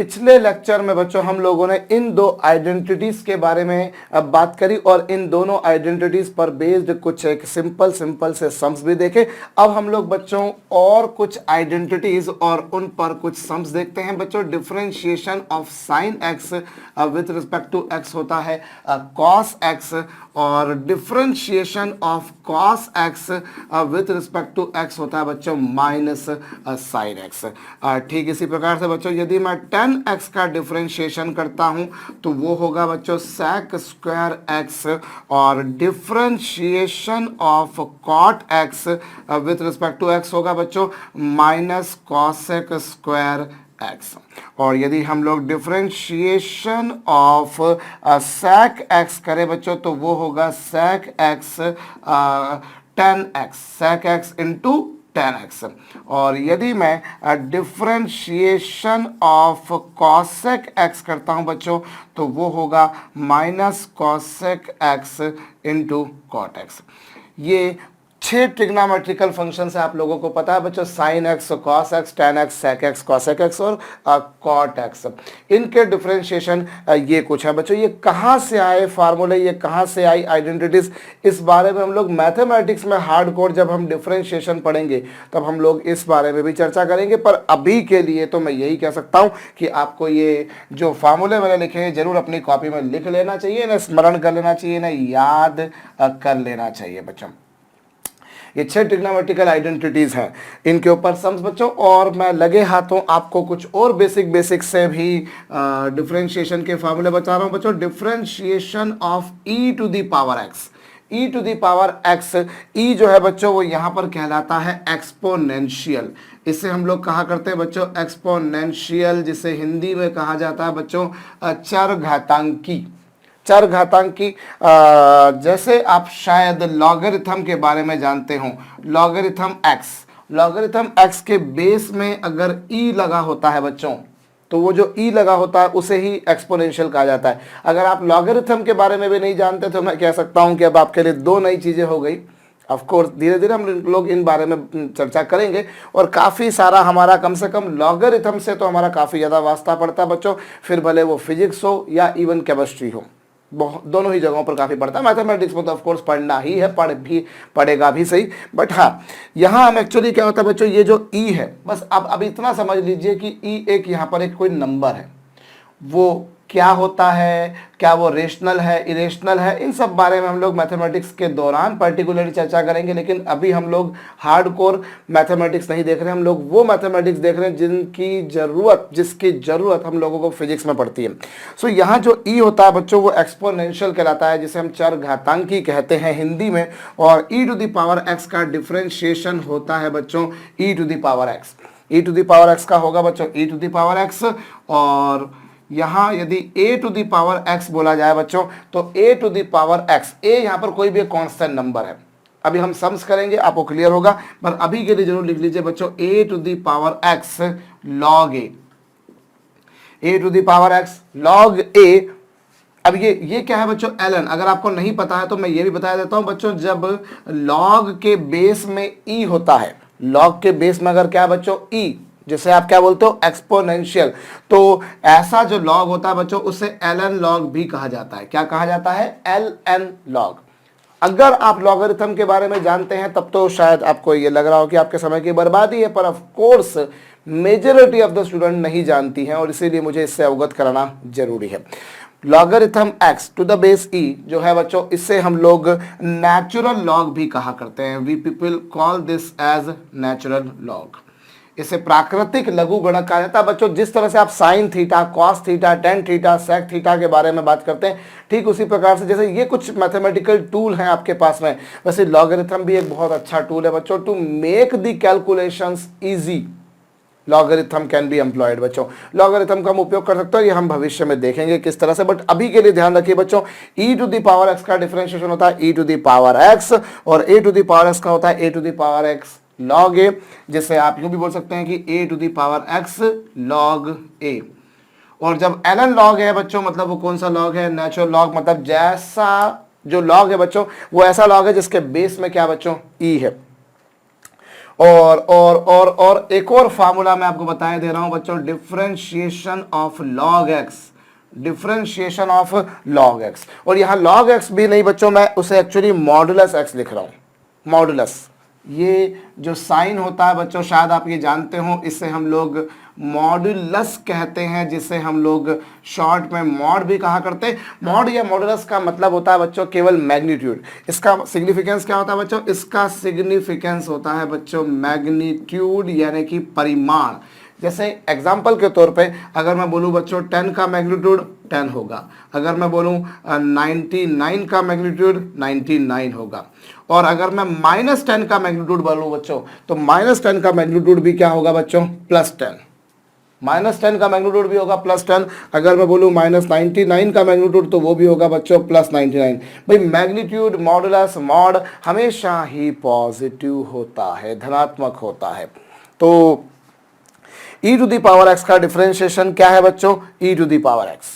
पिछले लेक्चर में बच्चों हम लोगों ने इन दो आइडेंटिटीज के बारे में बात करी और इन दोनों आइडेंटिटीज पर बेस्ड कुछ एक सिंपल से सम्स भी देखे। अब हम लोग बच्चों और कुछ आइडेंटिटीज और उन पर कुछ सम्स देखते हैं बच्चों। Differentiation of sine x with respect to x होता है कॉस एक्स, और differentiation of cos x with respect to x होता है बच्चों माइनस साइन एक्स। ठीक इसी प्रकार से बच्चों यदि मैं 10x का डिफरेंशिएशन करता हूं तो वो होगा बच्चों sec स्क्वायर एक्स, और differentiation of cot x with respect to x होगा बच्चों माइनस cosec स्क्वायर एक्स। और यदि हम लोग डिफरेंशिएशन ऑफ sec x करें बच्चों तो वो होगा sec x 10x, sec x into 10x। और यदि मैं डिफरेंशिएशन ऑफ cosec x करता हूं बच्चों तो वो होगा minus cosec x into cot x। ये 6 ट्रिग्नोमेट्रिकल फंक्शन है, आप लोगों को पता है बच्चों, sine x, cos x, tan x, sec x, cosec x और कॉट एक्स। इनके डिफरेंशिएशन ये कुछ है बच्चों। ये कहाँ से आए फार्मूले, ये कहाँ से आई आइडेंटिटीज, इस बारे में हम लोग मैथमेटिक्स में हार्डकोर जब हम डिफरेंशिएशन पढ़ेंगे तब हम लोग इस बारे में भी चर्चा करेंगे। पर अभी के लिए तो मैं यही कह सकता हूँ कि आपको ये जो फार्मूले मैंने लिखे हैं जरूर अपनी कॉपी में लिख लेना चाहिए, ना स्मरण कर लेना चाहिए, ना याद कर लेना चाहिए बच्चों। ये 6 ट्रिग्नोमेट्रिकल आइडेंटिटीज हैं, इनके ऊपर सम्स बच्चों। और मैं लगे हाथों आपको कुछ और बेसिक से भी डिफरेंशिएशन के फार्मूले बता रहा हूं बच्चों। Differentiation of e to the power x, e to the power x, e जो है बच्चों वो यहाँ पर कहलाता है एक्सपोनेंशियल। इसे हम लोग कहा करते हैं बच्चों एक्सपोनेंशियल, जिसे हिंदी में कहा जाता है बच्चों चरघातांकी। चरघातांकी, जैसे आप शायद लॉगरिथम के बारे में जानते हो, लॉगरिथम एक्स के बेस में अगर ई लगा होता है बच्चों तो वो जो ई लगा होता है उसे ही एक्सपोनेंशियल कहा जाता है। अगर आप लॉगरिथम के बारे में भी नहीं जानते तो मैं कह सकता हूं कि अब आपके लिए 2 नई चीजें हो गई। ऑफ कोर्स धीरे धीरे हम लोग इन बारे में चर्चा करेंगे, और काफ़ी सारा हमारा कम से कम लॉगरिथम से तो हमारा काफ़ी ज़्यादा वास्ता पड़ता है बच्चों, फिर भले वो फिजिक्स हो या इवन केमिस्ट्री हो, दोनों ही जगहों पर काफ़ी पढ़ता है। मैथमेटिक्स में तो ऑफ कोर्स पढ़ना ही है, पढ़ेगा भी सही। बट हाँ, यहाँ हम एक्चुअली क्या होता है बच्चों, ये जो ई है, बस अब इतना समझ लीजिए कि ई एक यहाँ पर एक कोई नंबर है, वो क्या होता है, क्या वो रेशनल है, इरेशनल है, इन सब बारे में हम लोग मैथमेटिक्स के दौरान पर्टिकुलरली चर्चा करेंगे। लेकिन अभी हम लोग हार्डकोर मैथमेटिक्स नहीं देख रहे हैं, हम लोग वो मैथमेटिक्स देख रहे हैं जिसकी ज़रूरत हम लोगों को फिजिक्स में पड़ती है। सो यहाँ जो ई होता है बच्चों वो एक्सपोनेंशियल कहलाता है, जिसे हम चरघातांकी कहते हैं हिंदी में। और e to the power x का डिफरेंशिएशन होता है बच्चों e to the power x. E to the power x का होगा बच्चों e to the power x, और यहाँ यदि a to the power x बोला जाए बच्चों तो a to the power x, a यहाँ पर कोई भी कांस्टेंट नंबर है। अभी हम सम्स करेंगे, आपको क्लियर होगा, पर अभी के लिए जरूर लिख लीजिए बच्चों a to the power x log a to the power x log a। अब ये क्या है बच्चों, ln। अगर आपको नहीं पता है तो मैं ये भी बता देता हूँ बच्चों, जब log के बेस में e होता है, log के बेस में अगर क्या है बच्चों e, जिसे आप क्या बोलते हो एक्सपोनेंशियल, तो ऐसा जो लॉग होता है बच्चों उसे ln लॉग भी कहा जाता है। क्या कहा जाता है, ln लॉग। अगर आप लॉगरिथम के बारे में जानते हैं तब तो शायद आपको ये लग रहा हो कि आपके समय की बर्बादी है, पर of course majority of the student नहीं जानती हैं, और इसीलिए मुझे इससे अवगत कराना जरूरी है। Logarithm x to the base e जो है बच्चों, इससे हम लोग नेचुरल लॉग भी कहा करते हैं। We people call this as natural log. इसे प्राकृतिक लघु गुणक कहा जाता है बच्चों। जिस तरह से आप sine theta, cos theta, tan theta, sec theta के बारे में बात करते हैं, ठीक उसी प्रकार से जैसे ये कुछ मैथमेटिकल टूल हैं आपके पास में, वैसे लॉगरिथम भी एक बहुत अच्छा टूल है बच्चों to make the calculations easy. Logarithm can be employed बच्चों। लॉगरिथम का हम उपयोग कर सकते हैं, ये हम भविष्य में देखेंगे किस तरह से, बट अभी के लिए ध्यान रखिए बच्चों, e to the power x का डिफरेंशिएशन होता है e to the power x, और a to the power x का होता है a to the power x log a, जिसे आप यूं भी बोल सकते हैं कि a to the power x log a। और जब ln log है बच्चों, मतलब वो कौन सा log है, नेचुरल log, मतलब जैसा जो log है बच्चों वो ऐसा log है जिसके बेस में क्या बच्चों e है। और एक और फार्मूला मैं आपको बताया दे रहा हूं बच्चों, differentiation of log x, differentiation of log x. और यहां लॉग एक्स भी नहीं बच्चों, मैं उसे एक्चुअली मॉडुलस एक्स लिख रहा हूं। मॉडुलस, ये जो साइन होता है बच्चों, शायद आप ये जानते हो, इसे हम लोग मॉडुलस कहते हैं, जिसे हम लोग शॉर्ट में मॉड भी कहा करते हैं। मॉड या मॉडुलस का मतलब होता है बच्चों केवल मैग्नीट्यूड। इसका सिग्निफिकेंस क्या होता है बच्चों? इसका सिग्निफिकेंस होता है बच्चों मैग्नीट्यूड, यानी कि परिमाण। जैसे एग्जाम्पल के तौर पे अगर मैं बोलूं बच्चों 10 का मैग्नीट्यूड 10 होगा, अगर मैं बोलूं 99 का मैग्नीट्यूड 99 होगा, और अगर मैं -10 का मैग्नीट्यूड बोलूं बच्चों, तो -10 का मैग्नीट्यूड भी क्या होगा बच्चों? +10। -10 का मैग्नीट्यूड भी होगा +10। अगर मैं बोलूं -99 का मैग्नीट्यूड, तो वो भी होगा बच्चों +99। भाई मैग्नीट्यूड, मॉडुलस, मॉड हमेशा ही पॉजिटिव होता है, धनात्मक होता है। तो e to the power x का डिफरेंशिएशन क्या है बच्चों? e to the power x।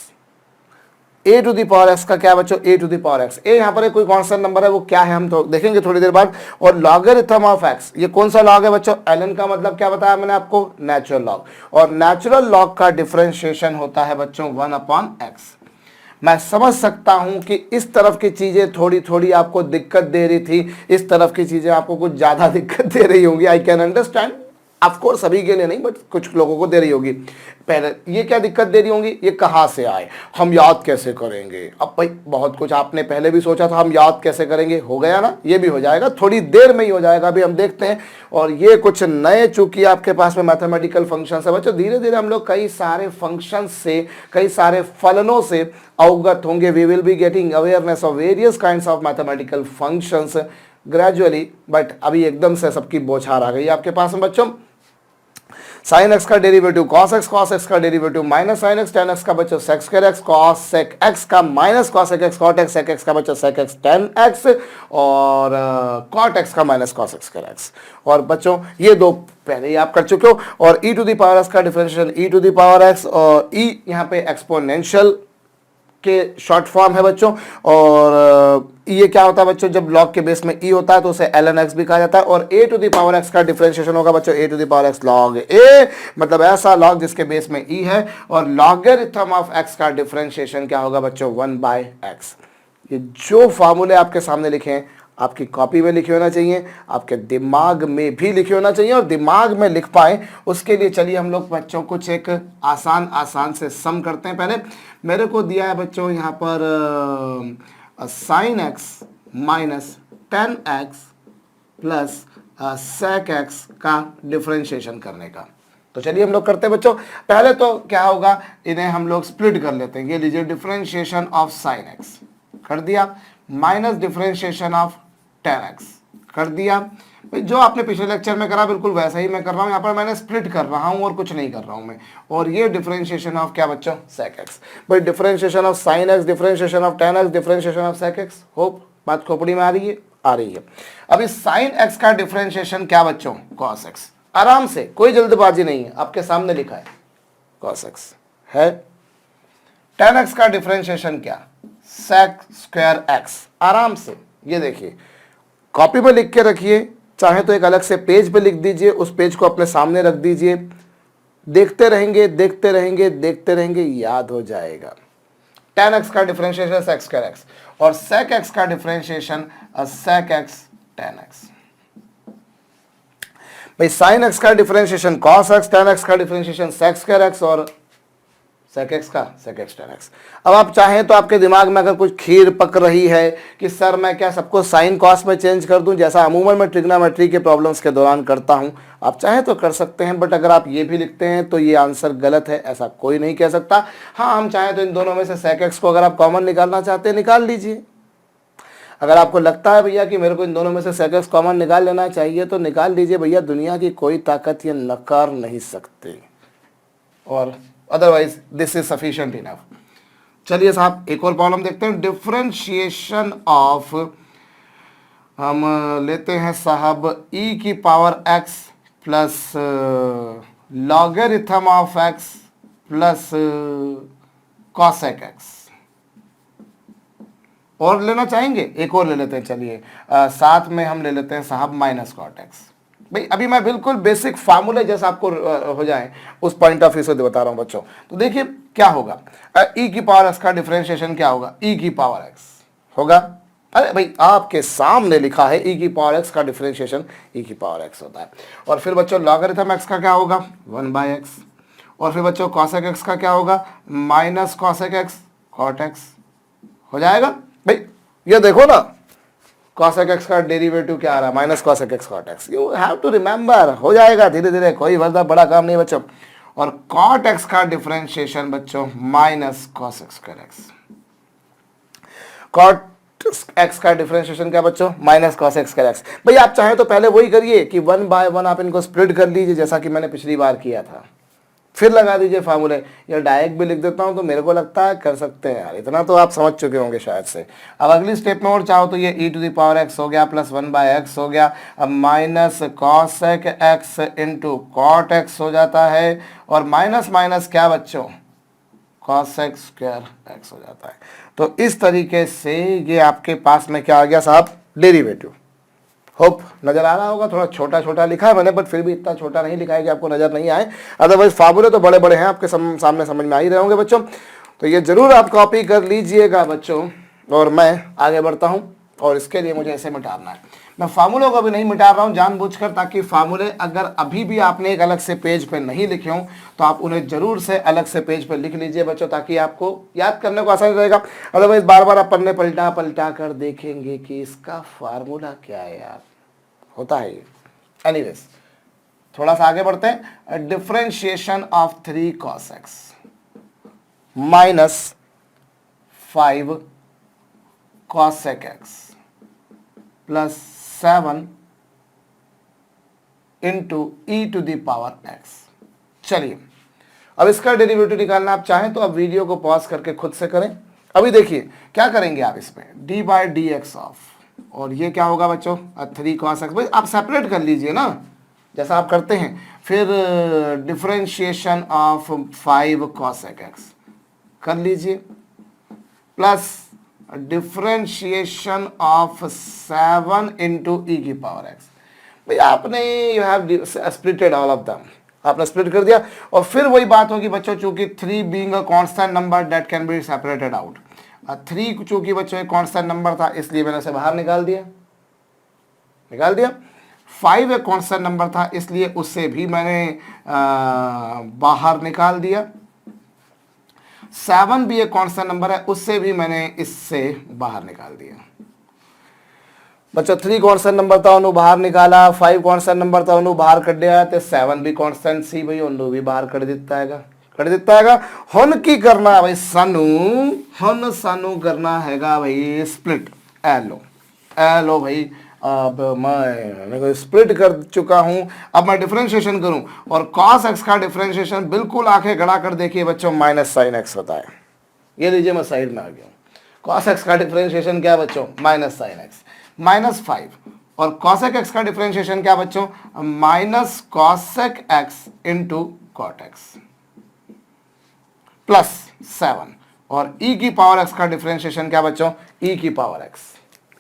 a to the power x का क्या है बच्चों? a to the power x। a यहाँ पर कोई कांस्टेंट नंबर है, वो क्या है हम तो देखेंगे थोड़ी देर बाद। और लॉगरिथम ऑफ x, ये कौन सा लॉग है बच्चों? ln का मतलब क्या बताया मैंने आपको? Natural log. और नेचुरल लॉग का डिफरेंशिएशन होता है बच्चों 1/x। मैं समझ सकता हूं कि इस तरफ की चीजें थोड़ी थोड़ी आपको दिक्कत दे रही थी, इस तरफ की चीजें आपको कुछ ज्यादा दिक्कत दे रही होंगी। I can understand, of course सभी के लिए नहीं, बट कुछ लोगों को दे रही होगी। पहले ये क्या दिक्कत दे रही होंगी? ये कहाँ से आए, हम याद कैसे करेंगे? अब भाई बहुत कुछ आपने पहले भी सोचा था, हम याद कैसे करेंगे, हो गया ना, ये भी हो जाएगा, थोड़ी देर में ही हो जाएगा, अभी हम देखते हैं। और ये कुछ नए चूंकि आपके पास में मैथमेटिकल फंक्शन है बच्चों, धीरे धीरे हम लोग कई सारे फंक्शन से, कई सारे फलनों से अवगत होंगे। We will be getting awareness of various kinds of mathematical functions gradually, but अभी एकदम से सबकी बौछार आ गई आपके पास में बच्चों। साइन एक्स का डेरिवेटिव कॉस एक्स का derivative minus sine x, tan x का बच्चों sec square x, cosec x का minus cos x, cot x sec x का बच्चों सेक एक्स टेन एक्स, और कॉट एक्स का minus cos x square x. और बच्चों ये दो पहले ही आप कर चुके हो। और e to the power x का differentiation e to the power x, और e यहाँ पे एक्सपोनेंशियल के शॉर्ट फॉर्म है बच्चों। और ये क्या होता है बच्चों? जब लॉग के बेस में e होता है तो उसे ln x भी कहा जाता है। और a to the power x का डिफरेंशिएशन होगा बच्चों a to the power x log a, मतलब ऐसा लॉग जिसके बेस में e है। और लॉगरिथम ऑफ x का डिफरेंशिएशन क्या होगा बच्चों? 1/x। ये जो फार्मूले आपके सामने लिखे हैं, आपकी कॉपी में लिखे होना चाहिए, आपके दिमाग में भी लिखे होना चाहिए। और दिमाग में लिख पाए उसके लिए चलिए हम लोग बच्चों कुछ एक आसान से सम करते हैं। पहले मेरे को दिया है बच्चों यहाँ पर sine x minus 10x plus sec x का डिफरेंशिएशन करने का। तो चलिए हम लोग करते हैं बच्चों। पहले तो क्या होगा, इन्हें हम लोग स्प्लिट कर लेते हैं। ये लीजिए डिफरेंशिएशन ऑफ साइन एक्स कर दिया, माइनस डिफरेंशिएशन ऑफ 10x कर दिया। जो आपने पिछले लेक्चर में करा बिल्कुल वैसा ही मैं कर रहा हूँ, यहाँ पर मैंने स्प्लिट कर रहा हूँ और कुछ नहीं कर रहा हूँ मैं। और ये डिफरेंशिएशन ऑफ क्या बच्चों? Sec x. भाई differentiation of sine x, differentiation of 10x, differentiation of sec x. Hope बात खोपड़ी में आ रही है? आ रही है। अब इस साइन एक्स का डिफरेंशिएशन क्या बच्चों? Cos x. आराम से, कोई जल्दबाजी नहीं है, आपके सामने लिखा है कॉस एक्स है। 10x का डिफरेंशिएशन क्या? Sec square x. आराम से ये देखिए, कॉपी पे लिख के रखिए, चाहे तो एक अलग से पेज पे लिख दीजिए, उस पेज को अपने सामने रख दीजिए, देखते रहेंगे देखते रहेंगे देखते रहेंगे, याद हो जाएगा। 10x का डिफरेंशिएशन सेक स्क्वायर एक्स, और सेक एक्स का डिफरेंशिएशन सेक एक्स 10x। भाई साइन एक्स का डिफरेंशिएशन कॉस एक्स, 10x का डिफरेंशिएशन सेक स्क्वायर एक्स, और सेक एक्स का सेक एक्स 10x। अब आप चाहें तो आपके दिमाग में अगर कुछ खीर पक रही है कि सर मैं क्या सबको साइन कॉस में चेंज कर दूं, जैसा अमूमन मैं ट्रिग्नोमेट्री के प्रॉब्लम्स के दौरान करता हूं, आप चाहें तो कर सकते हैं। बट अगर आप ये भी लिखते हैं तो ये आंसर गलत है, ऐसा कोई नहीं कह सकता। हाँ, हम चाहें तो इन दोनों में से सेक एक्स को अगर आप कॉमन निकालना चाहते हैं निकाल लीजिए। अगर आपको लगता है भैया कि मेरे को इन दोनों में से सेक एक्स कॉमन निकाल लेना चाहिए तो निकाल लीजिए भैया, दुनिया की कोई ताकत ये नकार नहीं सकती। और otherwise this is sufficient enough. चलिए साहब एक और प्रॉब्लम देखते हैं। डिफरेंशिएशन ऑफ, हम लेते हैं साहब e की power x plus logarithm of x plus cosec x। और लेना चाहेंगे? एक और ले लेते हैं, चलिए साथ में हम ले लेते हैं साहब माइनस कॉट एक्स। भाई अभी मैं बिल्कुल बेसिक फार्मूले जैसा आपको हो जाए उस पॉइंट ऑफ व्यू से बता रहा हूं बच्चों। तो देखिए क्या होगा, ई की पावर एक्स का डिफरेंशिएशन क्या होगा, ई की पावर एक्स होगा। अरे भाई आपके सामने लिखा है ई की पावर एक्स का डिफरेंशिएशन ई की पावर एक्स होता है। और फिर बच्चों लॉगरिथम एक्स का क्या होगा, 1/x। और फिर बच्चों कॉसेक एक्स का क्या होगा, minus cosec x cot x हो जाएगा। भाई ये देखो ना, कॉसेक एक्स का डेरिवेटिव क्या आ रहा है, minus cosec x cot x. You have to remember, हो जाएगा धीरे धीरे, कोई वरदा बड़ा काम नहीं बच्चों। और कॉट एक्स का डिफरेंशिएशन बच्चों minus cos x square x. Cot x का डिफरेंशिएशन क्या बच्चों, minus cos x square x. भाई आप चाहें तो पहले वही करिए कि 1/1 आप इनको स्प्लिट कर लीजिए जैसा कि मैंने पिछली बार किया था, फिर लगा दीजिए फार्मूले, या डायरेक्ट भी लिख देता हूं तो मेरे को लगता है कर सकते हैं यार, इतना तो आप समझ चुके होंगे शायद से। अब अगली स्टेप में और चाहो तो ये e to the power x हो गया प्लस 1/x हो गया, अब minus cosec x into cot x हो जाता है, और माइनस माइनस क्या बच्चों, कॉसेक स्क्वायर एक्स हो जाता है। तो इस तरीके से ये आपके पास में क्या आ गया साहब, डेरिवेटिव। होप नजर आ रहा होगा, थोड़ा छोटा छोटा लिखा है मैंने, बट फिर भी इतना छोटा नहीं लिखा है कि आपको नजर नहीं आए, अदरवाइज फार्मूले तो बड़े बड़े हैं, आपके सामने समझ में आ ही रहे होंगे बच्चों। तो ये जरूर आप कॉपी कर लीजिएगा बच्चों, और मैं आगे बढ़ता हूं। और इसके लिए मुझे ऐसे मिटाना है, मैं फार्मूलों को भी नहीं मिटा रहा हूं जानबूझकर, ताकि फार्मूले अगर अभी भी आपने एक अलग से पेज पे नहीं लिखे हों तो आप उन्हें जरूर से अलग से पेज पे लिख लीजिए बच्चों, ताकि आपको याद करने को आसान रहेगा। अदरवाइज बार बार आप पन्ने पलटा पलटा कर देखेंगे कि इसका फार्मूला क्या है यार, होता है ये। एनीवेज थोड़ा सा आगे बढ़ते हैं, differentiation of 3 cos x minus 5 cosec x plus 7 into e to the power x. चलिए अब इसका डेरिवेटिव निकालना आप चाहें तो अब वीडियो को पॉज करके खुद से करें। अभी देखिए क्या करेंगे आप, इसमें d/dx ऑफ, और ये क्या होगा बच्चों, 3 cos x। भाई आप सेपरेट कर लीजिए ना जैसा आप करते हैं। फिर डिफरेंशिएशन ऑफ 5 cosec x कर लीजिए, प्लस डिफरेंशिएशन ऑफ 7 इंटू ई की पावर एक्स। भाई आपने you have splitted all of them, आपने स्प्लिट कर दिया। और फिर वही बात होगी बच्चों, चूंकि 3 being a constant number that can be separated out, 3 चूंकि बच्चों एक कांस्टेंट नंबर था इसलिए मैंने उसे बाहर निकाल दिया। 5 एक कांस्टेंट नंबर था इसलिए उससे भी मैंने बाहर निकाल दिया। 7 भी एक कांस्टेंट नंबर है, उससे भी मैंने इससे बाहर निकाल दिया। बच्चों 3 कांस्टेंट नंबर था उन्होंने बाहर निकाला, 5 कांस्टेंट नंबर था उन्होंने बाहर कर दिया, तो 7 भी कांस्टेंट सी भाई उन्होंने भी बाहर कर देता हैगा। हुन की करना है भाई सानू करना हैगा भाई स्प्लिट। एलो भाई अब मैं स्प्लिट कर चुका हूं, अब मैं डिफरेंशिएशन करूं, और cos x का डिफरेंशिएशन बिल्कुल आंखें गड़ा कर देखिए बच्चों, माइनस साइन x होता है। ये लीजिए मैं साइड में आ गया हूं। cos x का डिफरेंशिएशन क्या बच्चों, माइनस साइन x, माइनस 5। और cosec x का डिफरेंशिएशन क्या बच्चों, minus cosec x into cot x plus 7। और e की पावर x का डिफरेंशिएशन क्या बच्चों, e की power x,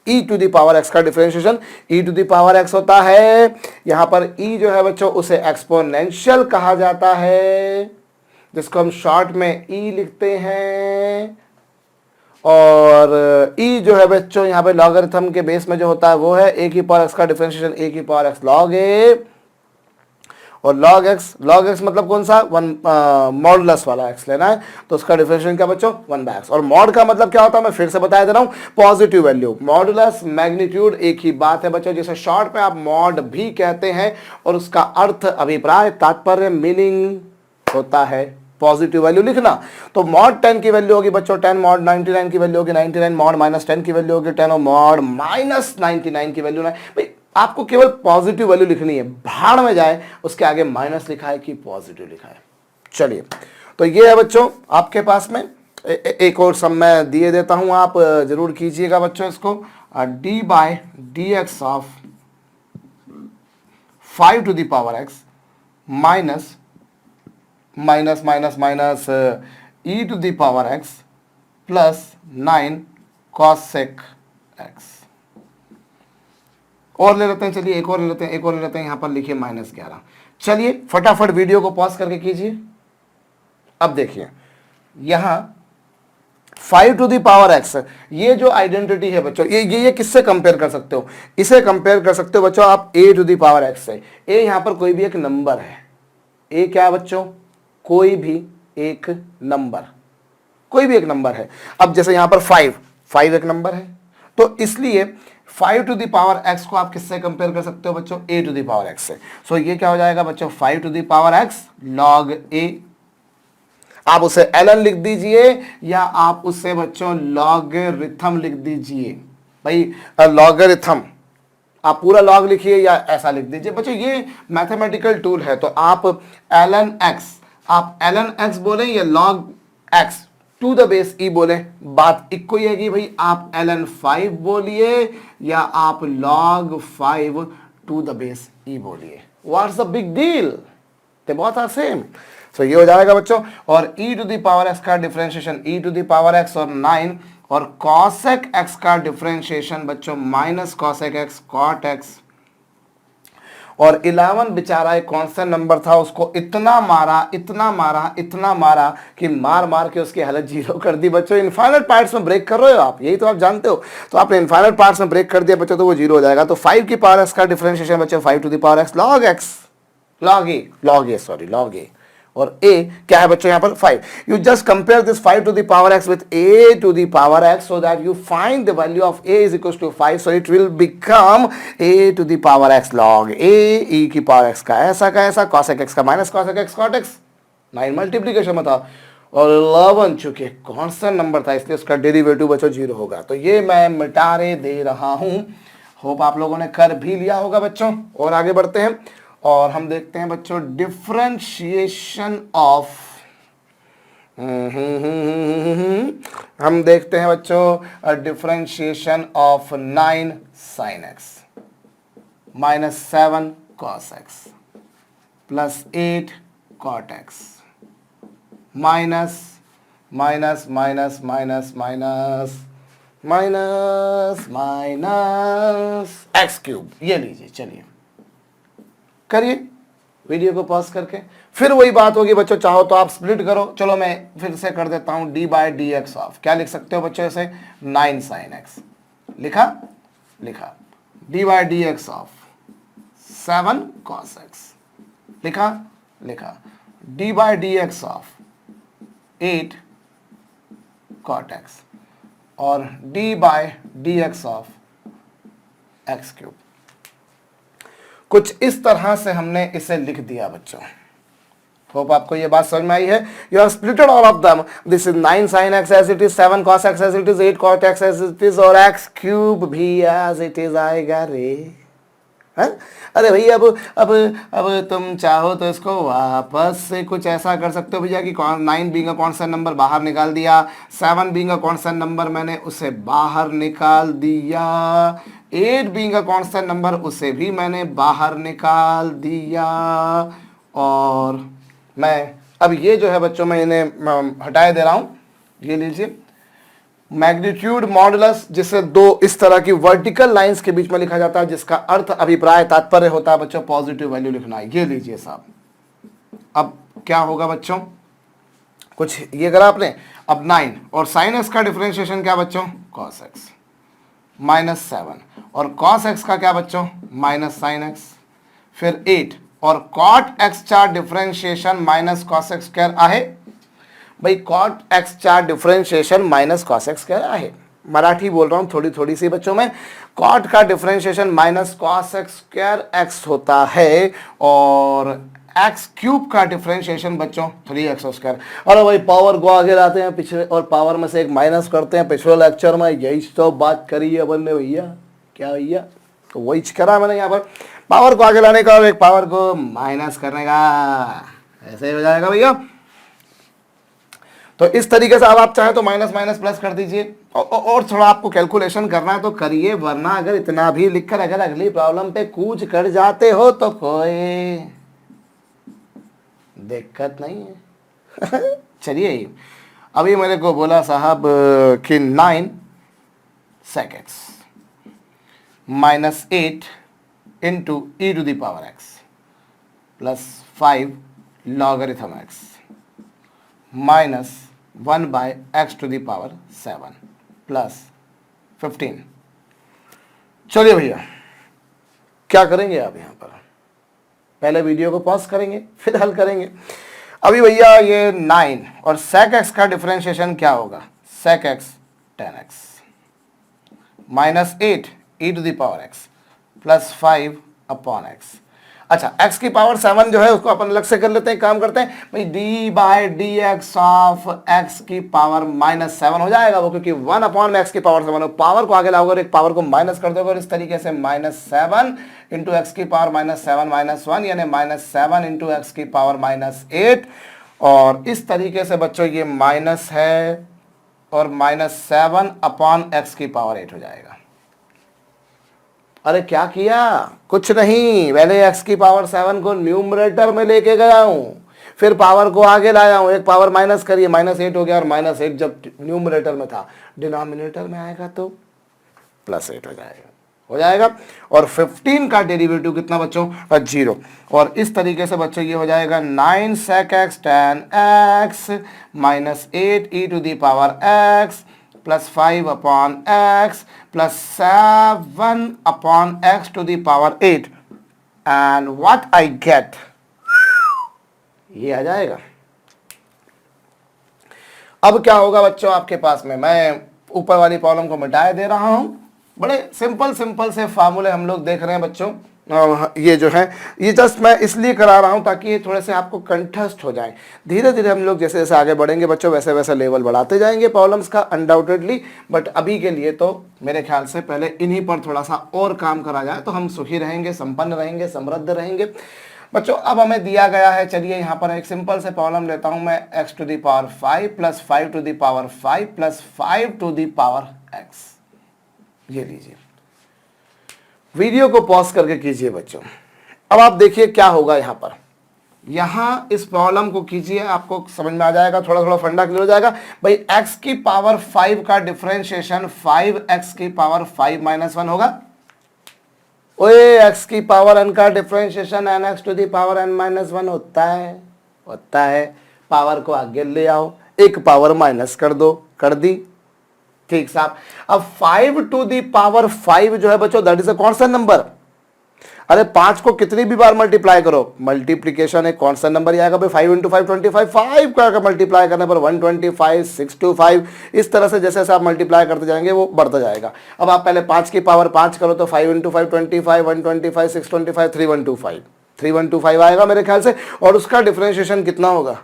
e to the power x का differentiation e to the power x होता है। यहां पर e जो है बच्चों उसे एक्सपोनेंशियल कहा जाता है, जिसको हम शॉर्ट में e लिखते हैं। और e जो है बच्चों यहाँ पे लॉगरिथम के बेस में जो होता है वो है a की पावर x का डिफरेंशिएशन a की पावर x log a, और log x मतलब कौन सा, मॉडुलस वाला x लेना है, तो उसका डिफरेंशिएशन क्या बच्चों, 1/x। और मॉड का मतलब क्या होता है मैं फिर से बता दे रहा हूं, पॉजिटिव वैल्यू। मॉडुलस मैग्नीट्यूड एक ही बात है बच्चों, जिसे शॉर्ट में आप मॉड भी कहते हैं, और उसका अर्थ अभिप्राय तात्पर्य मीनिंग होता है पॉजिटिव वैल्यू लिखना। तो मॉड 10 की वैल्यू होगी बच्चों 10, मॉड 99 की वैल्यू होगी 99, मॉड माइनस 10 की वैल्यू होगी 10, और मॉड माइनस 99 की वैल्यू 9। भाई आपको केवल पॉजिटिव वैल्यू लिखनी है, भाड़ में जाए उसके आगे माइनस लिखा है कि पॉजिटिव लिखा है। चलिए तो ये है बच्चों आपके पास में एक और सम मैं दिए देता हूं, आप जरूर कीजिएगा बच्चों इसको। d/dx of 5 to the power x minus minus minus minus e to the power x plus 9 cosec x। और ले लेते हैं, चलिए एक और ले लेते हैं, एक और ले लेते हैं, यहाँ पर लिखिए -11। चलिए फटाफट वीडियो को पॉज करके कीजिए। अब देखिए यहाँ 5 टू द पावर एक्स, ये जो आइडेंटिटी है बच्चों, ये किससे कंपेयर कर सकते हो, इसे कंपेयर कर सकते हो बच्चों आप a to the power x से। a यहाँ पर कोई भी एक नंबर है, a क्या है बच्चों, कोई भी एक नंबर, कोई भी एक नंबर है। अब जैसे यहाँ पर 5 एक नंबर है, तो इसलिए 5 टू द पावर एक्स को आप किससे कंपेयर कर सकते हो बच्चों, a to the power x से। सो ये क्या हो जाएगा बच्चों, 5 to the power x log a। आप उसे ln लिख दीजिए या आप उसे बच्चों लॉगरिथम लिख दीजिए। भाई लॉगरिथम आप पूरा लॉग लिखिए या ऐसा लिख दीजिए बच्चों, ये मैथमेटिकल टूल है। तो आप ln x, आप ln x बोले या log x to the base e बोले, बात इक्को ही है कि भाई आप ln 5 बोलिए या आप log 5 to the base e बोलिए, व्हाट्स द बिग डील, ते बहुत आर सेम। सो ये हो जाएगा बच्चों। और e to the power x का differentiation e to the power x और 9, और cosec x का डिफरेंशिएशन बच्चों minus cosec x cot x। और 11 बेचारा एक कांस्टेंट नंबर था, उसको इतना मारा इतना मारा इतना मारा कि मार मार के उसकी हालत जीरो कर दी बच्चों। इनफाइनाइट पार्ट्स में ब्रेक कर रहे हो आप, यही तो आप जानते हो। तो आपने इनफाइनाइट पार्ट्स में ब्रेक कर दिया बच्चों, तो वो जीरो हो जाएगा। तो 5 की पावर x का डिफरेंशिएशन बच्चों 5 to the power x log a और a क्या है बच्चों यहाँ पर 5। You just compare this 5 to the power x with a to the power x so that you find the value of a is equal to 5, so it will become a to the power x log a e की power x का ऐसा cosec x का minus cosec x cot x। 9 multiplication में था और 11 चूंकि constant number था इसलिए उसका डेरिवेटिव बच्चों 0 होगा। तो ये मैं मिटारे दे रहा हूं, होप आप लोगों ने कर भी लिया होगा बच्चों। और आगे बढ़ते हैं और हम देखते हैं बच्चों डिफरेंशिएशन ऑफ, हम देखते हैं बच्चों differentiation of 9 sin x minus 7 cos x plus 8 cot x minus minus minus minus minus minus minus x cube. ये लीजिए, चलिए करिए वीडियो को पॉज करके। फिर वही बात होगी बच्चों, चाहो तो आप स्प्लिट करो। चलो मैं फिर से कर देता हूं, d by d x of, क्या लिख सकते हो बच्चों ऐसे, 9 sin x लिखा, d by d x of 7 cos x लिखा, d by d x of 8 cot x और d by d x of x cube. कुछ इस तरह से हमने इसे लिख दिया बच्चों। होप आपको ये बात समझ में आई है। You have splitted all of them, this is 9 sin x as it is, 7 cos x as it is, 8 cot x as it is और x क्यूब भी एज इट इज आएगा रे। है? अरे भाई अब तुम चाहो तो इसको वापस से कुछ ऐसा कर सकते हो भैया कि 9 बीइंग अ कांस्टेंट नंबर बाहर निकाल दिया, 7 बीइंग अ कांस्टेंट नंबर मैंने उसे बाहर निकाल दिया, 8 बीइंग अ कांस्टेंट नंबर उसे भी मैंने बाहर निकाल दिया। और मैं अब ये जो है बच्चों मैं इन्हें हटाए दे रहा हूं। ये लीजिए मैग्नीट्यूड मॉडुलस, जिसे दो इस तरह की वर्टिकल लाइंस के बीच में लिखा जाता है, जिसका अर्थ अभिप्राय तात्पर्य होता है बच्चों पॉजिटिव वैल्यू लिखना है। ये लीजिए साहब, अब क्या होगा बच्चों, कुछ ये करा आपने। अब 9 और sin x का डिफरेंशिएशन क्या बच्चों, cos x माइनस 7 और cos x का क्या बच्चों, माइनस sin x, फिर 8 और cot x चा differentiation minus cos x square आहे भाई, cot x चा differentiation minus cos x square आहे। मराठी बोल रहा हूं थोड़ी थोड़ी सी बच्चों में। cot का differentiation minus cos x square x होता है और x क्यूब का डिफरेंशिएशन बच्चों 3x स्क्वायर। अरे भाई पावर को आगे लाते हैं पिछले और पावर में से एक माइनस करते हैं। पिछले लेक्चर में यही तो बात करी है अपन ने भैया, क्या भैया, तो वही करा मैंने यहाँ पर, पावर को आगे लाने का और एक पावर को माइनस करने का, ऐसे हो जाएगा भैया। तो इस तरीके से अब आप चाहे तो माइनस माइनस प्लस कर दीजिए और थोड़ा आपको कैलकुलेशन करना है तो करिए, वरना अगर इतना भी लिखकर अगर अगली प्रॉब्लम पे कूच कर जाते हो तो कोई दिक्कत नहीं है। चलिए अभी मेरे को बोला साहब कि 9 seconds minus 8 into e to the power x plus 5 logarithm x minus 1 by x to the power 7 plus 15। चलिए भैया क्या करेंगे आप यहाँ पर, पहले वीडियो को पॉज करेंगे फिर हल करेंगे। अभी भैया ये 9 और sec x का डिफरेंशिएशन क्या होगा, sec x tan x minus 8 e to the power x plus 5 upon x। अच्छा x की पावर 7 जो है उसको अपन अलग से कर लेते हैं, काम करते हैं भाई d by d x of x की पावर माइनस 7 हो जाएगा वो, क्योंकि 1 अपॉन x की पावर 7 हो, पावर को आगे लाओगे और एक पावर को माइनस कर दोगे और इस तरीके से माइनस 7 इंटू एक्स की पावर माइनस 7 माइनस 1 यानी माइनस 7 इंटू एक्स की पावर माइनस 8। और इस तरीके से बच्चों ये माइनस है और माइनस 7 अपॉन एक्स की पावर 8 हो जाएगा। अरे क्या किया, कुछ नहीं, पहले x की पावर 7 को न्यूमरेटर में लेके गया हूं, फिर पावर को आगे लाया हूं, एक पावर माइनस करिए माइनस 8 हो गया, और माइनस 8 जब न्यूमरेटर में था डिनोमिनेटर में आएगा तो प्लस 8 हो जाएगा। और 15 का डेरिवेटिव कितना बच्चों, 0। और इस तरीके से बच्चों ये हो जाएगा 9 sec x tan x minus 8 e to the power x plus 5 upon x plus 7 upon x to the power 8 and what I get, ये आ जाएगा। अब क्या होगा बच्चों आपके पास में, मैं ऊपर वाली प्रॉब्लम को मिटाए दे रहा हूं, बड़े सिंपल से फार्मूले हम लोग देख रहे हैं बच्चों। ये जो है ये जस्ट मैं इसलिए करा रहा हूं ताकि ये थोड़े से आपको कंठस्थ हो जाए। धीरे धीरे हम लोग जैसे जैसे आगे बढ़ेंगे बच्चों वैसे वैसे लेवल बढ़ाते जाएंगे प्रॉब्लम्स का अनडाउटेडली, बट अभी के लिए तो मेरे ख्याल से पहले इन्हीं पर थोड़ा सा और काम करा जाए तो हम सुखी रहेंगे, संपन्न रहेंगे, समृद्ध रहेंगे बच्चों। अब हमें दिया गया है, चलिए यहाँ पर एक सिंपल से प्रॉब्लम लेता हूँ मैं, x to the power 5 plus 5 to the power 5 plus 5 to the power x। ये लीजिए, वीडियो को पॉज करके कीजिए बच्चों। अब आप देखिए क्या होगा यहाँ पर, यहाँ इस प्रॉब्लम को कीजिए, आपको समझ में आ जाएगा, थोड़ा थोड़ा फंडा क्लियर हो जाएगा। भाई x की पावर 5 का डिफरेंशिएशन 5x की पावर 5 माइनस 1 होगा। ओए x की पावर n का differentiation nx to the power n minus 1 होता है। पावर को आगे ले आओ, एक पावर माइनस कर दो, कर दी, ठीक साहब। अब 5 टू दी पावर 5 जो है बच्चों that is a constant number. अरे 5 को कितनी भी बार मल्टीप्लाई करो, मल्टीप्लिकेशन एक कांस्टेंट नंबर ही आएगा भाई। 5 इंटू 5 25, 5 का मल्टीप्लाई करने पर 125, 625, इस तरह से जैसे जैसे आप मल्टीप्लाई करते जाएंगे वो बढ़ता जाएगा। अब आप पहले 5 की पावर 5 करो तो 5 इंटू 5 25, 125, 625, 3125 आएगा मेरे ख्याल से। और उसका डिफरेंशिएशन कितना होगा,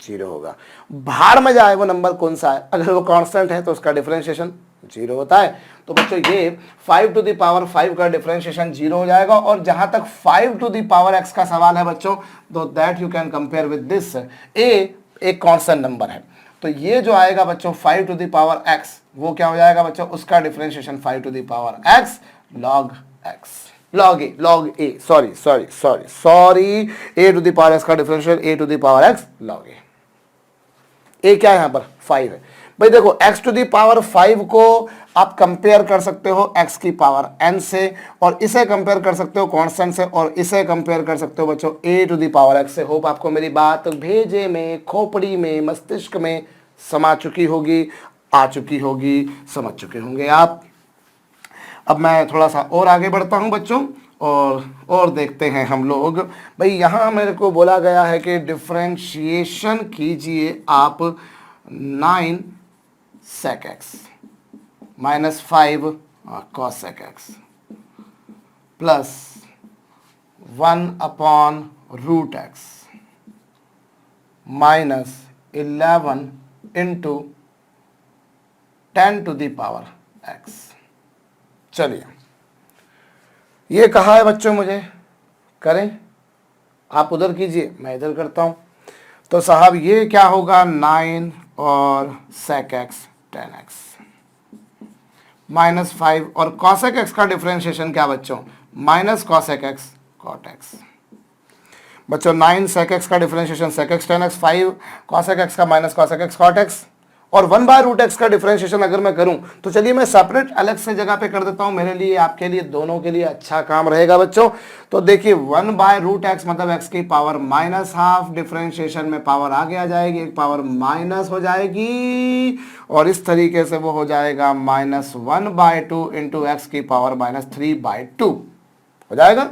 0 होगा। भाड़ में जाए वो नंबर कौन सा है, अगर वो कांस्टेंट है तो उसका डिफरेंशिएशन 0 होता है। तो बच्चों ये 5 टू द पावर 5 का डिफरेंशिएशन 0 हो जाएगा। और जहां तक 5 टू द पावर x का सवाल है बच्चों, तो that you can compare with this, एक कांस्टेंट नंबर है, तो ये जो आएगा बच्चों 5 टू द पावर x वो क्या हो जाएगा बच्चों, उसका differentiation 5 to the power x log a sorry a to the power x का differential a to the power x log a क्या है यहाँ पर 5 है। भाई देखो x टू द पावर 5 को आप कंपेयर कर सकते हो x की पावर n से, और इसे कंपेयर कर सकते हो कांस्टेंट से, और इसे कंपेयर कर सकते हो बच्चों a to the power x से। होप आपको मेरी बात भेजे में, खोपड़ी में, मस्तिष्क में समा चुकी होगी, आ चुकी होगी, समझ चुके होंगे आप। अब मैं थोड़ा सा और आगे बढ़ता हूं बच्चों और देखते हैं हम लोग। भाई यहाँ मेरे को बोला गया है कि डिफरेंशिएशन कीजिए आप 9 sec x minus 5 cos sec x plus 1 upon root x minus 11 into 10 to the power x। चलिए ये कहा है बच्चों, मुझे करें, आप उधर कीजिए मैं इधर करता हूं। तो साहब ये क्या होगा 9 और sec x tan x minus 5, और cosec x का डिफरेंशिएशन क्या बच्चों, minus cosec x cot x। बच्चों 9 sec x का differentiation sec x tan x, 5 cosec x का minus cosec x cot x, और 1/√x का डिफरेंशिएशन अगर मैं करूं तो चलिए मैं सेपरेट अलग से जगह पे कर देता हूं, मेरे लिए आपके लिए दोनों के लिए अच्छा काम रहेगा बच्चों। तो देखिए 1/√x मतलब x की पावर -½ डिफरेंशिएशन में पावर आगे आ जाएगी, एक पावर माइनस हो जाएगी और इस तरीके से वो हो जाएगा -1/2 इंटू एक्स की पावर -3/2 हो जाएगा।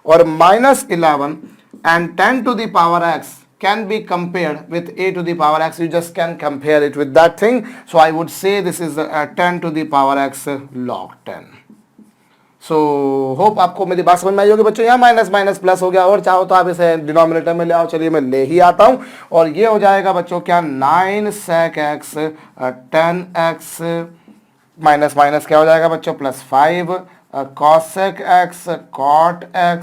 और -11 and 10 to the power x can be compared with a to the power x. You just can compare it with that thing. So I would say this is 10 to the power x log 10. So hope आपको मेरी बात समझ में आई होगी बच्चों। यहाँ minus minus plus हो गया और चाहो तो आप इसे डिनोमिनेटर में ले आओ। चलिए मैं ले ही आता हूँ और ये हो जाएगा बच्चों क्या 9 sec x 10x minus minus क्या हो जाएगा बच्चों +5 cosec x cot x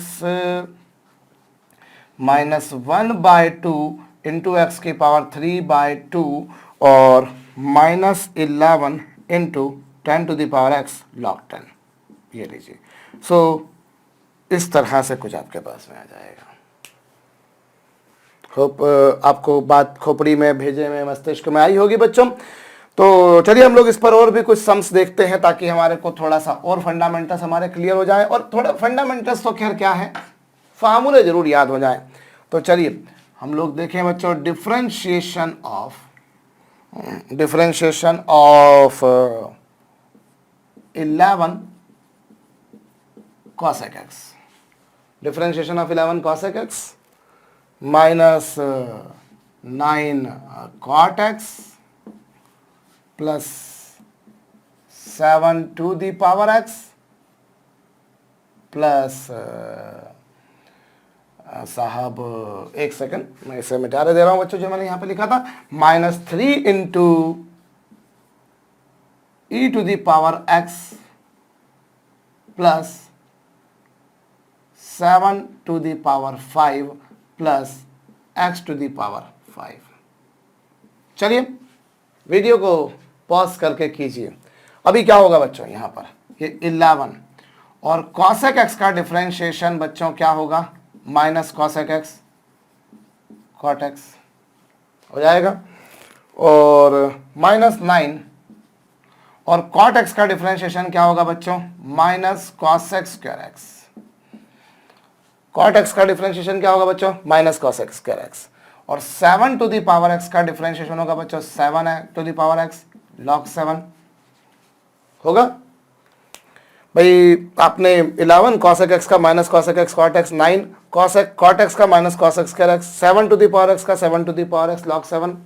-1/2 into x की पावर 3/2 और -11 into 10 to the power x log 10। ये लीजिए। सो इस तरह से कुछ आपके पास में आ जाएगा। होप आपको बात खोपड़ी में भेजे में मस्तिष्क में आई होगी बच्चों। तो चलिए हम लोग इस पर और भी कुछ सम्स देखते हैं ताकि हमारे को थोड़ा सा और फंडामेंटल्स हमारे क्लियर हो जाए। और थोड़ा फंडामेंटल्स तो खैर क्या है, फार्मूले जरूर याद हो जाए। तो चलिए हम लोग देखें बच्चों differentiation of 11 cosec x, differentiation of 11 cosec x -9 cot x +7 to the power x plus साहब एक सेकंड मैं इसे मिटा दे रहा हूं बच्चों, जो मैंने यहां पे लिखा था -3 into e to the power x plus 7 to the power 5 plus x to the power 5। चलिए वीडियो को पॉज करके कीजिए। अभी क्या होगा बच्चों, यहां पर ये 11 और cosec x का डिफरेंशिएशन बच्चों क्या होगा -cosec x cot x हो जाएगा और -9 और cot x का डिफरेंशिएशन क्या होगा बच्चों -cosec square x। cot x का डिफरेंशिएशन क्या होगा बच्चों -cosec square x और 7 to the power x का डिफरेंशिएशन होगा बच्चों 7 to the power x log 7 होगा। भाई आपने 11 cosec x का -cosec x cot x 9 cot x का -cosec square x 7 to the power x का 7 to the power x log 7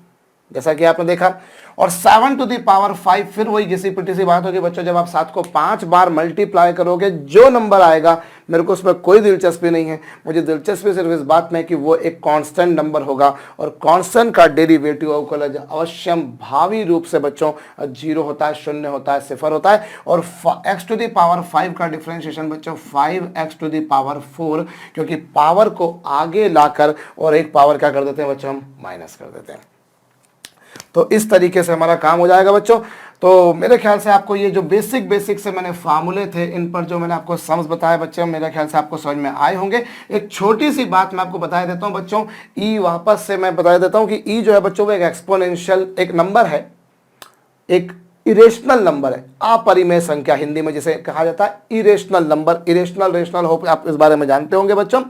जैसा कि आपने देखा और 7 to the power 5 फिर वही घिसी पिटी सी बात होगी बच्चों। जब आप 7 को 5 बार मल्टीप्लाई करोगे जो नंबर आएगा मेरे को उसमें कोई दिलचस्पी नहीं है, मुझे दिलचस्पी सिर्फ इस बात में कि वो एक कांस्टेंट नंबर होगा और कांस्टेंट का डेरिवेटिव अवश्यम भावी रूप से बच्चों 0 होता है, 0 होता है, 0 होता है। और x to the power 5 का डिफरेंशिएशन बच्चों 5x to the power 4, क्योंकि पावर को आगे लाकर और एक पावर क्या कर देते हैं बच्चों हम माइनस कर देते हैं। तो इस तरीके से हमारा काम हो जाएगा बच्चों। तो मेरे ख्याल से आपको ये जो बेसिक से मैंने फार्मूले थे इन पर जो मैंने आपको सम्स बताए बच्चों मेरे ख्याल से आपको समझ में आए होंगे। एक छोटी सी बात मैं आपको बता देता हूं बच्चों, ई वापस से मैं बता देता हूं कि ई जो है बच्चों वो एक एक्सपोनेंशियल एक नंबर है, एक इरेशनल नंबर है, अपरिमेय संख्या हिंदी में जिसे कहा जाता है इरेशनल नंबर। इरेशनल रेशनल हो आप इस बारे में जानते होंगे बच्चों।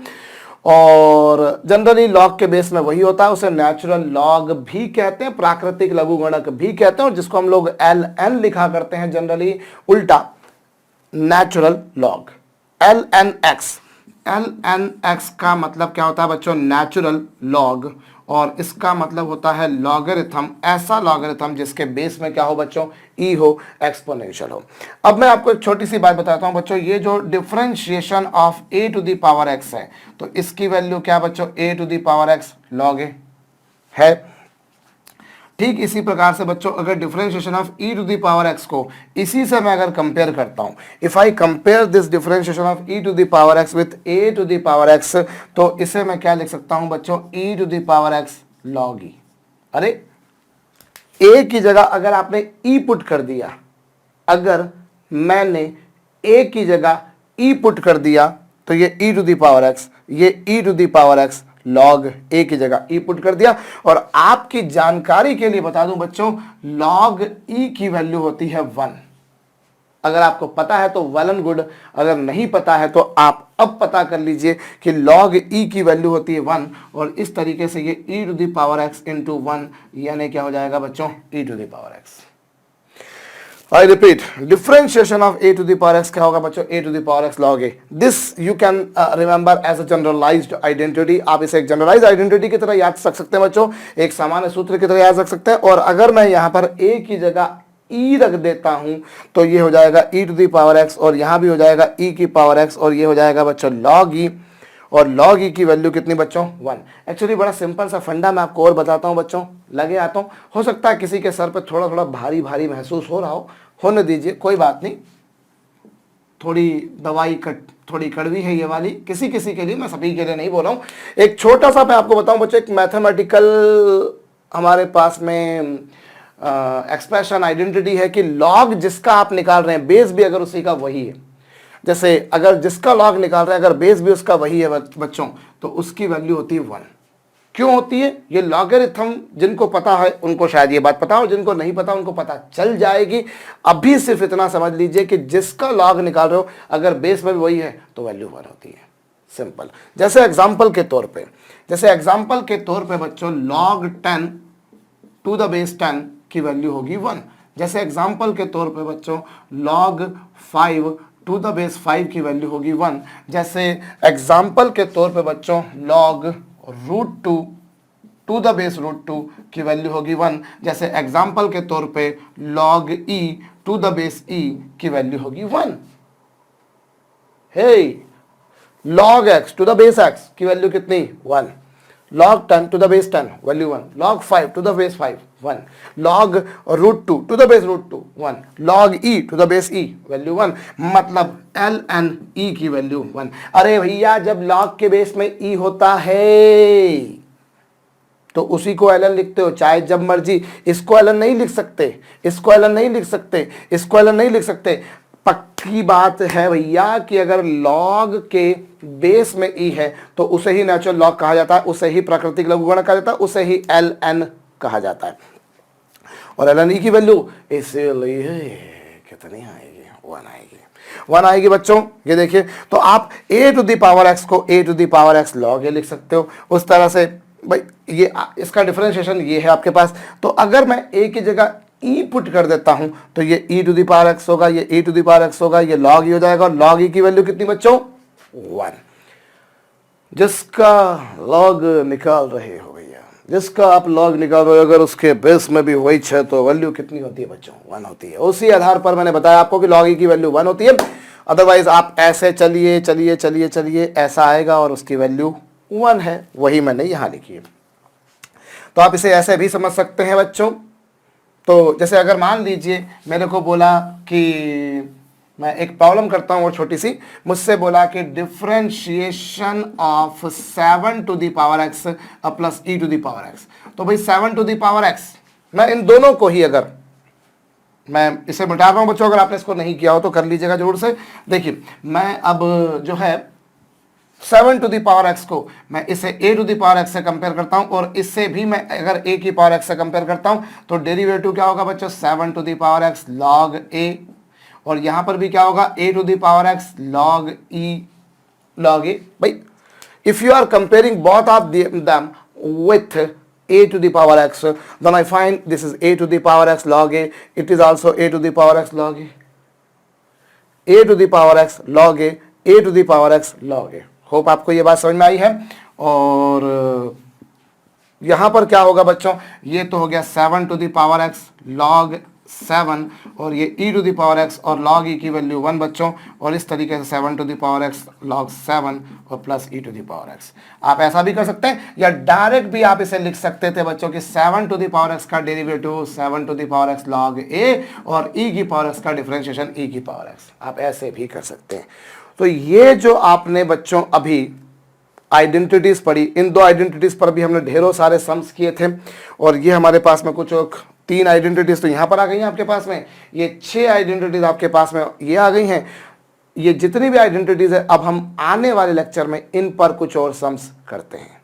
और जनरली लॉग के बेस में वही होता है, उसे नेचुरल लॉग भी कहते हैं, प्राकृतिक लघुगणक भी कहते हैं और जिसको हम लोग ln लिखा करते हैं जनरली उल्टा नेचुरल लॉग ln x का मतलब क्या होता है बच्चों नेचुरल लॉग और इसका मतलब होता है लॉगरिथम, ऐसा लॉगरिथम जिसके बेस में क्या हो बच्चों ई हो, एक्सपोनेंशियल हो। अब मैं आपको एक छोटी सी बात बताता हूं बच्चों, ये जो differentiation of a to the power x है तो इसकी वैल्यू क्या बच्चों a to the power x log a है। ठीक इसी प्रकार से बच्चों अगर differentiation of e to the power x को इसी से मैं अगर कंपेयर करता हूं, if I compare this differentiation of e to the power x with a to the power x तो इसे मैं क्या लिख सकता हूं बच्चों e to the power x log e। अरे a की जगह अगर आपने e पुट कर दिया, अगर मैंने a की जगह e पुट कर दिया तो ये e to the power x, ये e to the power x log a की जगह e पुट कर दिया। और आपकी जानकारी के लिए बता दूं बच्चों, log e की वैल्यू होती है 1। अगर आपको पता है तो वेल एंड गुड, अगर नहीं पता है तो आप अब पता कर लीजिए कि log e की वैल्यू होती है 1, और इस तरीके से ये e to the power x into 1 यानी क्या हो जाएगा बच्चों, e to the power x। I repeat, differentiation of a to the power x क्या होगा बच्चों, a to the power x log a। This you can remember as a generalized identity. आप इसे एक जनरलाइज्ड आइडेंटिटी की तरह याद रख सकते हैं बच्चों, एक सामान्य सूत्र की तरह याद रख सकते हैं। और अगर मैं यहाँ पर a की जगह e रख देता हूं तो ये हो जाएगा e to the power x, और यहां भी हो जाएगा e की पावर x, और ये हो जाएगा बच्चों log e। और log e की वैल्यू कितनी बच्चों, 1। एक्चुअली बड़ा सिंपल सा फंडा मैं आपको और बताता हूं बच्चों, लगे आता हूं। हो सकता है किसी के सर पे थोड़ा थोड़ा भारी भारी महसूस हो रहा हो, होने दीजिए, कोई बात नहीं। थोड़ी दवाई थोड़ी कड़वी है ये वाली, किसी किसी के लिए, मैं सभी के लिए नहीं बोल रहा हूं। एक छोटा सा मैं आपको बताऊं बच्चों, एक मैथमेटिकल हमारे पास में एक्सप्रेशन आइडेंटिटी है कि लॉग जिसका आप निकाल रहे हैं, बेस भी अगर उसी का वही है, जैसे अगर जिसका लॉग निकाल रहे हैं अगर बेस भी उसका वही है बच्चों, तो उसकी वैल्यू होती है 1। क्यों होती है ये लॉगरिथम, जिनको पता है उनको शायद ये बात पता हो, जिनको नहीं पता उनको पता चल जाएगी। अभी सिर्फ इतना समझ लीजिए कि जिसका लॉग निकाल रहे हो अगर बेस में भी वही है तो वैल्यू 1 होती है, सिंपल। जैसे एग्जाम्पल के तौर पे बच्चों log 10 टू द बेस 10 की वैल्यू होगी 1। जैसे एग्जाम्पल के तौर पे बच्चों log 5 टू द बेस 5 की वैल्यू होगी 1। जैसे एग्जाम्पल के तौर पे बच्चों log √2 टू द बेस √2 की वैल्यू होगी 1। जैसे एग्जाम्पल के तौर पे log e to the base e की वैल्यू होगी 1। हे log x to the base x की वैल्यू कितनी, 1। log 10 to the base 10 value 1। log 5 to the base 5 1। log √2 to the base √2 1। log e to the base e value 1। मतलब ln e की value 1। अरे भैया जब log के base में e होता है तो उसी को ln लिखते हो, चाहे जब मर्जी। इसको ln नहीं लिख सकते, इसको ln नहीं लिख सकते, इसको ln नहीं लिख सकते। पक्की बात है भैया कि अगर log के बेस में e है तो उसे ही नेचुरल log कहा जाता है, उसे ही प्राकृतिक लघुगणक कहा जाता है, उसे ही ln कहा जाता है। और ln e की वैल्यू इसलिए कितनी आएगी, 1 आएगी, 1 आएगी बच्चों। ये देखिए, तो आप a to the power x को a to the power x log a लिख सकते हो। उस तरह से भाई ये इसका डिफरेंशिएशन ये है आपके पास। तो अगर मैं a की जगह e पुट कर देता हूं तो ये e to the power x होगा, ये e to the power x होगा, ये log e हो जाएगा। और log e की वैल्यू कितनी बच्चों, 1। जिसका log निकाल रहे हो भैया, जिसका आप log निकाल रहे हो, अगर उसके बेस में भी वही है तो वैल्यू कितनी होती है बच्चों, 1 होती है। उसी आधार पर मैंने बताया आपको कि log e की वैल्यू 1 होती है। अदरवाइज आप ऐसे चलिए चलिए चलिए चलिए, ऐसा आएगा और उसकी वैल्यू 1 है, वही मैंने यहां लिखी है। तो आप इसे ऐसे भी समझ सकते हैं बच्चों। तो जैसे अगर मान लीजिए मेरे को बोला कि मैं एक प्रॉब्लम करता हूं और छोटी सी, मुझसे बोला कि differentiation of 7 to the power x plus e to the power x। तो भाई 7 टू द पावर x, मैं इन दोनों को ही, अगर मैं इसे मिटा रहा हूं बच्चों, अगर आपने इसको नहीं किया हो तो कर लीजिएगा जरूर से। देखिए मैं अब जो है 7 टू द पावर x को मैं इसे a to the power x से कंपेयर करता हूं, और इससे भी मैं अगर a की पावर x से कंपेयर करता हूं तो डेरिवेटिव क्या होगा बच्चों, 7 to the power x log a। और यहां पर भी क्या होगा, a to the power x log e log a। भाई if you are comparing both of them with a to the power x, then I find this is a to the power x log a, it is also a to the power x log a to the power x log a to the power x log a। Hope आपको ये बात समझ में आई है। और यहां पर क्या होगा बच्चों, ये तो हो गया 7 to the power x log 7, और ये e to the power x और log e की वैल्यू 1 बच्चों। और इस तरीके से 7 to the power x log 7 और plus e to the power x। आप ऐसा भी कर सकते हैं, या डायरेक्ट भी आप इसे लिख सकते थे बच्चों कि 7 टू द पावर x का derivative 7 to the power x log a, और e की पावर x का डिफरेंशिएशन e की पावर x। आप ऐसे भी कर सकते हैं। तो ये जो आपने बच्चों अभी आइडेंटिटीज पढ़ी, इन 2 आइडेंटिटीज पर भी हमने ढेरों सारे सम्स किए थे। और ये हमारे पास में कुछ 3 आइडेंटिटीज तो यहाँ पर आ गई हैं आपके पास में, ये 6 आइडेंटिटीज आपके पास में ये आ गई हैं। ये जितनी भी आइडेंटिटीज है, अब हम आने वाले लेक्चर में इन पर कुछ और सम्स करते हैं।